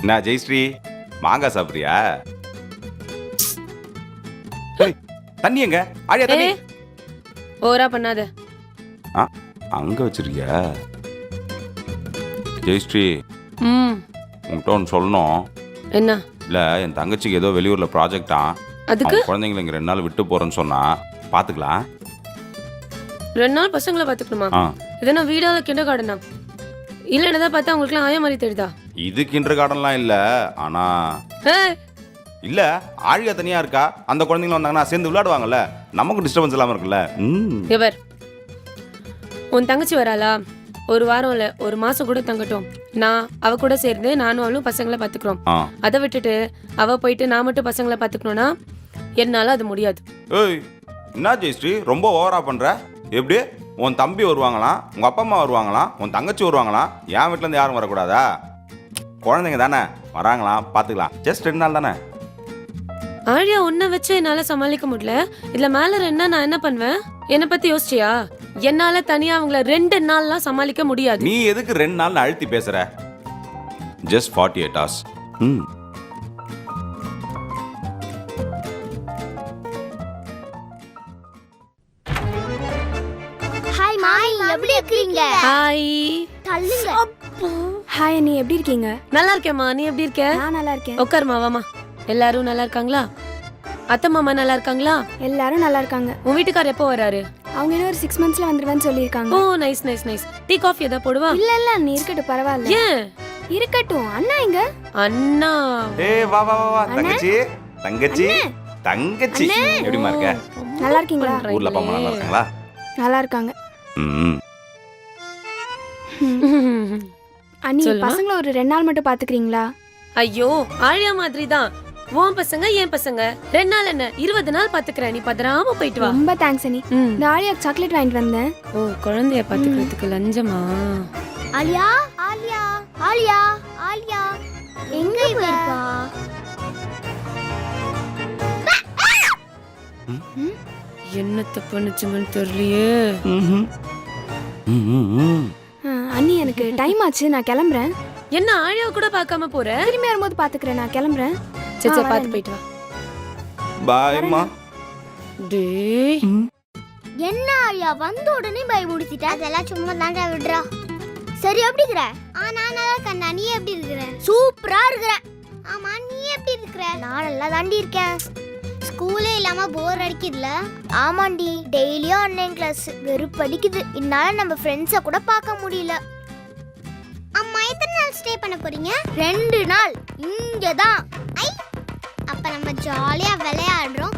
என்ன ஜெயஸ்ரீ மாங்காய் சாப்பிட்றியா? தண்ணி எங்க? ஆழியா தண்ணி. ஓவரா பண்ணாத. அங்க வச்சிருக்கியா? ஜெயஸ்ரீ உன்கிட்ட ஒன்று சொல்லணும். என்ன? இல்ல என் தங்கச்சிக்கு ஏதோ வெளியூர்ல ப்ராஜெக்டா, அதுக்கு குழந்தைங்களை இங்க 2 நாள் விட்டு போறேன்னு சொன்னா பாத்துக்கலாம். 2 நாள் பசங்களை பாத்துக்கணுமா? இதனா வீடால கிண்டர் கார்டனா? இல்ல என்னதான் பார்த்தா உங்களுக்கு ஆயா மாதிரி தெரியுதா? இது கிண்டர் கார்டன்லாம் இல்ல. ஆனா இல்ல ஆழியா தனியா இருக்கா, அந்த குழந்தைங்க வந்தாங்கன்னா சேர்ந்து விளையாடுவாங்கல்ல, நமக்கு டிஸ்டர்பன்ஸ் இல்லாம இருக்குல்ல. இவர் உன் தங்கச்சி வராளா? ஒரு வாரம் இல்ல, ஒரு மாசம் கூட தங்கட்டும். நான் அவ கூட சேர்ந்து நானும் அவளும் பசங்களை பாத்துக்கிறோம். அதை விட்டுட்டு அவ போயிட்டு நான் மட்டும் பசங்களை பாத்துக்கணும்னா என்னால அது முடியாது. ஏய் என்ன ஜெயஸ்ரீ ரொம்ப ஓவரா பண்ற? எப்படி உன் தம்பி வருவாங்களாம், உங்க அப்பா அம்மா வருவாங்களாம், உன் தங்கச்சி வருவாங்களாம், என் வீட்டுல இருந்து யாரும் வரக்கூடாதா? குழந்தைங்க தானே வராங்களாம், பாத்துக்கலாம். ஜஸ்ட் 2 நாள் தானே. ஆழியா உன்னை வச்சு என்னால சமாளிக்க முடியல. இதுல மேல 2 நாள் நான் என்ன பண்ணுவேன்? என்னை பத்தி யோசிச்சியா? என்னால தனியா அவங்கள 2 நாள்லாம் சமாளிக்க முடியாது. நீ எதுக்கு 2 நாள் அழுத்தி பேசுற? Just 48 hours. ஹாய் மாய், எப்படி இருக்கீங்க? ஹாய். தள்ளுங்க. ஹாய் அண்ணி, எப்படி இருக்கீங்க? நல்லா இருக்கேம்மா, நீ எப்படி இருக்க? நான் நல்லா இருக்கேன். உட்காருமா, வாமா. எல்லாரும் நல்லா இருக்காங்களா? அத்தை மாமா நல்லா இருக்காங்களா? எல்லாரும் நல்லா இருக்காங்க. உன் வீட்டுக்காரர் எப்போ வராரு? அவங்க இன்னும் ஒரு 6 monthsல வந்துருவேன்னு சொல்லியிருக்காங்க. ஓ nice nice nice. Tea coffee ஏதாவது போடுவா? இல்ல நீ இருக்கட்டும், பரவாயில்ல. ஏன் இருக்கட்டும். அண்ணா எங்க? அண்ணா ஏய் வா வா வா தங்கச்சி தங்கச்சி தங்கச்சி எப்படிமா இருக்க? நல்லா இருக்கீங்களா? ஊர்ல அப்பா அம்மா நல்லா இருக்காங்களா? நல்லா இருக்காங்க. அண்ணி பசங்களை ஒரு 2 நாள் மட்டும் பாத்துக்கிறீங்களா? ஐயோ ஆழியா மாதிரி தான். உன் பசங்க என் பசங்க 2 நாள் என்ன 20 நாள் பாத்துக்கிறேன். நீ பதறாம போயிட்டு வா. ரொம்ப தேங்க்ஸ் அண்ணி. நான் ஆலியா சாக்லேட் வாங்கிட்டு வந்தேன். ஓ குழந்தைய பாத்துக்கிறதுக்கு லஞ்சமா? ஆலியா ஆலியா ஆலியா ஆலியா எங்க போயிருப்பா? என்னத்த பண்ணுச்சுங்கன்னு தெரியலையே. அண்ணி எனக்கு டைம் ஆச்சு, நான் கிளம்புறேன். என்ன ஆழியா கூட பார்க்காம போற? திரும்பி வரும்போது பாத்துக்கிறேன், நான் கிளம்புறேன். சச்சா பாத்து போயிட்டு வா. பாய்மா. டேய் என்ன ஆலியா வந்த உடனே பை முடிச்சிட்ட? அதெல்லாம் சும்மா தாண்டா விடுறா. சரி எப்படி இருக்கற? நான் நல்லா இருக்கேன். நீ எப்படி இருக்கற? சூப்பரா இருக்கற. ஆமா நீ எப்படி இருக்கற? நான் நல்லா தாண்டி இருக்கேன். ஸ்கூலே இல்லாம போர் அடிக்குதுல? ஆமாண்டி, டெய்லியும் ஆன்லைன் கிளாஸ் வெறுப்படிக்குது. இதனால நம்ம ஃப்ரெண்ட்ஸை கூட பார்க்க முடியல. அம்மா எத்தனை நாள் ஸ்டே பண்ண போறீங்க? 2 நாள் இங்க தான். ஐ அப்ப நம்ம ஜாலியா விளையாடுறோம்,